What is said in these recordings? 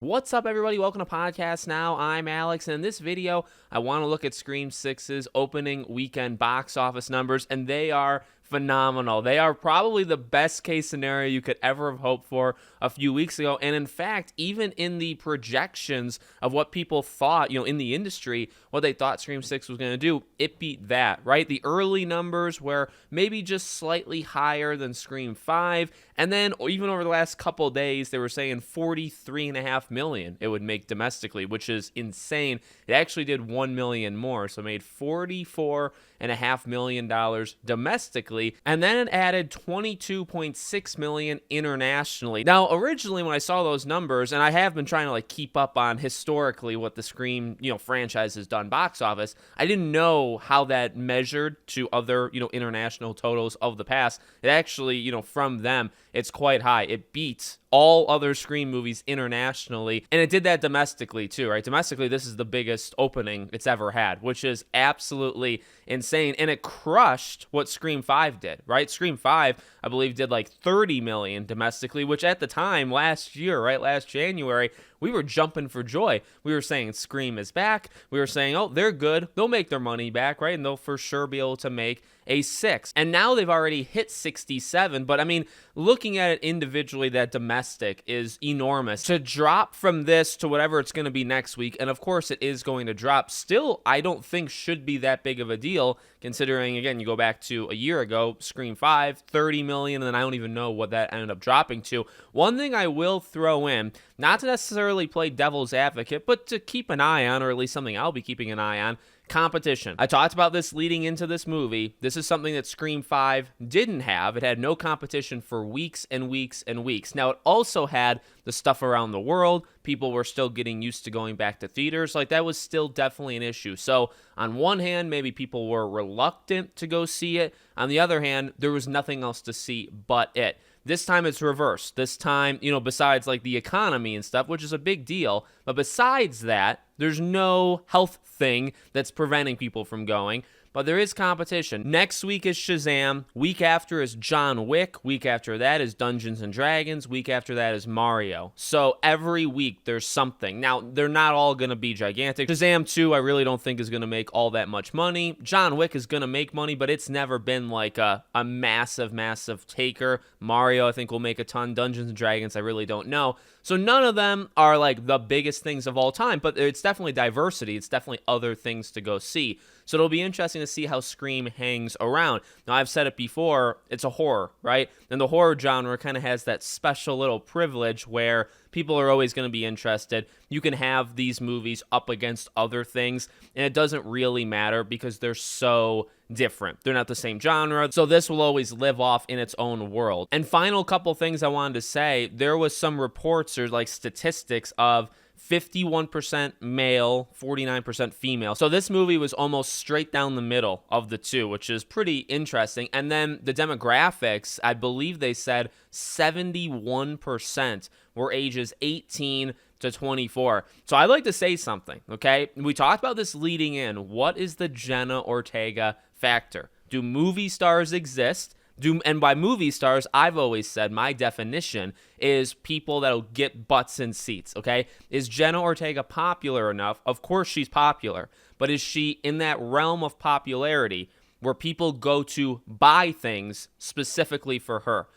What's up, everybody? Welcome to Podcast Now. I'm Alex, and in this video, I want to look at Scream 6's opening weekend box office numbers, and they are phenomenal. They are probably the best case scenario you could ever have hoped for a few weeks ago. And in fact, even in the projections of what people thought, in the industry, what they thought Scream 6 was going to do, it beat that, right? The early numbers were maybe just slightly higher than Scream 5. And then even over the last couple days, they were saying 43.5 million it would make domestically, which is insane. It actually did 1 million more, so it made $44.5 million domestically, and then it added 22.6 million internationally. Now, originally when I saw those numbers, and I have been trying to keep up on historically what the Scream franchise has done box office, I didn't know how that measured to other international totals of the past. It actually from them, it's quite high. It beats all other Scream movies internationally, and it did that domestically too, right? Domestically, this is the biggest opening it's ever had, which is absolutely insane, and it crushed what Scream 5 did, right? Scream 5, I believe, did 30 million domestically, which at the time, last year, right, last January, we were jumping for joy. We were saying Scream is back. We were saying, oh, they're good. They'll make their money back, right? And they'll for sure be able to make a 6. And now they've already hit 67. But I mean, looking at it individually, that domestic is enormous. To drop from this to whatever it's going to be next week, and of course it is going to drop, still I don't think should be that big of a deal, considering, again, you go back to a year ago, Scream 5, 30 million, and then I don't even know what that ended up dropping to. One thing I will throw in, not to necessarily play devil's advocate, but to keep an eye on, or at least something I'll be keeping an eye on, competition. I talked about this leading into this movie. This is something that Scream 5 didn't have. It had no competition for weeks and weeks and weeks. Now, it also had the stuff around the world. People were still getting used to going back to theaters. That was still definitely an issue. So, on one hand, maybe people were reluctant to go see it. On the other hand, there was nothing else to see but it. This time it's reversed. This time, besides the economy and stuff, which is a big deal, but besides that, there's no health thing that's preventing people from going. But there is competition. Next week is Shazam. Week after is John Wick. Week after that is Dungeons and Dragons. Week after that is Mario. So every week there's something. Now, they're not all going to be gigantic. Shazam 2, I really don't think is going to make all that much money. John Wick is going to make money, but it's never been a massive, massive taker. Mario, I think, will make a ton. Dungeons and Dragons, I really don't know. So none of them are the biggest things of all time, but it's definitely diversity. It's definitely other things to go see. So it'll be interesting to see how Scream hangs around. Now, I've said it before, it's a horror, right? And the horror genre kind of has that special little privilege where people are always going to be interested. You can have these movies up against other things, and it doesn't really matter because they're so different. They're not the same genre, so this will always live off in its own world. And final couple things I wanted to say, there was some reports or statistics of 51% male, 49% female. So this movie was almost straight down the middle of the two, which is pretty interesting. And then the demographics, I believe they said 71% were ages 18 to 24. So I'd like to say something, okay? We talked about this leading in. What is the Jenna Ortega factor? Do movie stars exist? And by movie stars, I've always said my definition is people that'll get butts in seats, okay? Is Jenna Ortega popular enough? Of course she's popular, but is she in that realm of popularity where people go to buy things specifically for her?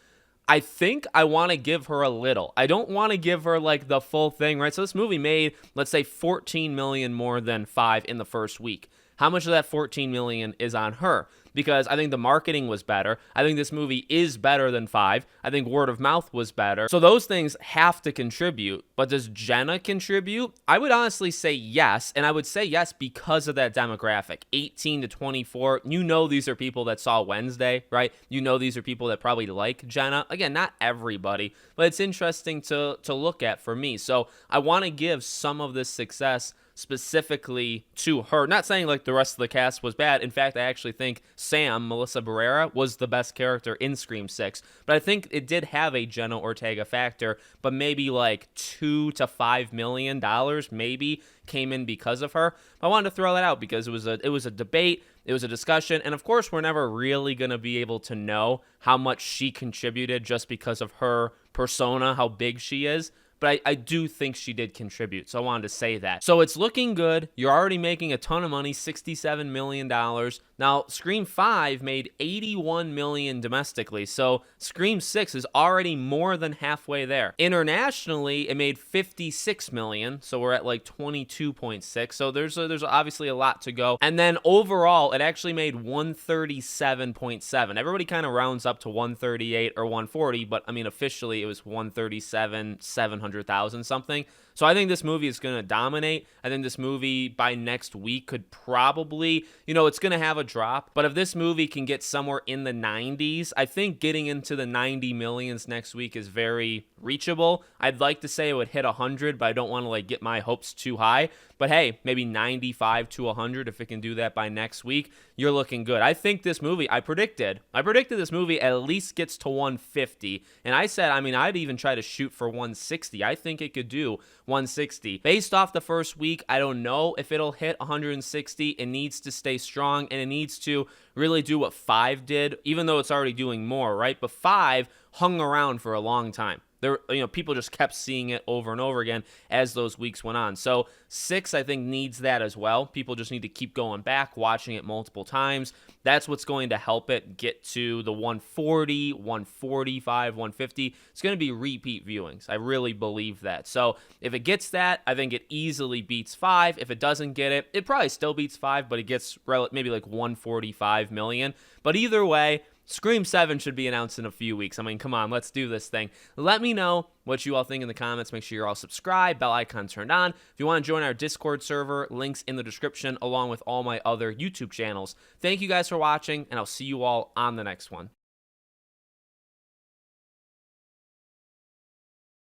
I think I want to give her a little. I don't want to give her the full thing, right? So this movie made, let's say, 14 million more than 5 in the first week. How much of that 14 million is on her? Because I think the marketing was better. I think this movie is better than 5. I think word of mouth was better. So those things have to contribute. But does Jenna contribute? I would honestly say yes. And I would say yes because of that demographic. 18 to 24. These are people that saw Wednesday, right? These are people that probably like Jenna. Again, not everybody. But it's interesting to look at for me. So I want to give some of this success specifically to her. Not saying the rest of the cast was bad. In fact, I actually think Sam, Melissa Barrera, was the best character in Scream 6. But I think it did have a Jenna Ortega factor, but maybe $2 to $5 million maybe came in because of her. I wanted to throw that out because it was a debate, it was a discussion, and of course we're never really going to be able to know how much she contributed just because of her persona, how big she is. but I do think she did contribute. So I wanted to say that. So it's looking good. You're already making a ton of money, $67 million. Now, Scream 5 made $81 million domestically, so Scream 6 is already more than halfway there. Internationally, it made $56 million, so we're at like 22.6. So there's obviously a lot to go. And then overall, it actually made 137.7. Everybody kind of rounds up to 138 or 140, but I mean officially it was 137, 700,000 something. So I think this movie is going to dominate. I think this movie by next week could probably, it's going to have a drop. But if this movie can get somewhere in the 90s, I think getting into the 90 millions next week is very reachable. I'd like to say it would hit 100, but I don't want to get my hopes too high. But hey, maybe 95 to 100 if it can do that by next week. You're looking good. I think this movie, I predicted this movie at least gets to 150. And I said, I'd even try to shoot for 160. I think it could do 160. Based off the first week, I don't know if it'll hit 160. It needs to stay strong, and it needs to really do what 5 did, even though it's already doing more, right? But 5 hung around for a long time. People just kept seeing it over and over again as those weeks went on. So 6, I think, needs that as well. People just need to keep going back, watching it multiple times. That's what's going to help it get to the 140, 145, 150. It's going to be repeat viewings. I really believe that. So if it gets that, I think it easily beats 5. If it doesn't get it, it probably still beats 5, but it gets maybe like 145 million. But either way, Scream 7 should be announced in a few weeks. Come on, let's do this thing. Let me know what you all think in the comments. Make sure you're all subscribed, bell icon turned on. If you want to join our Discord server, links in the description, along with all my other YouTube channels. Thank you guys for watching, and I'll see you all on the next one.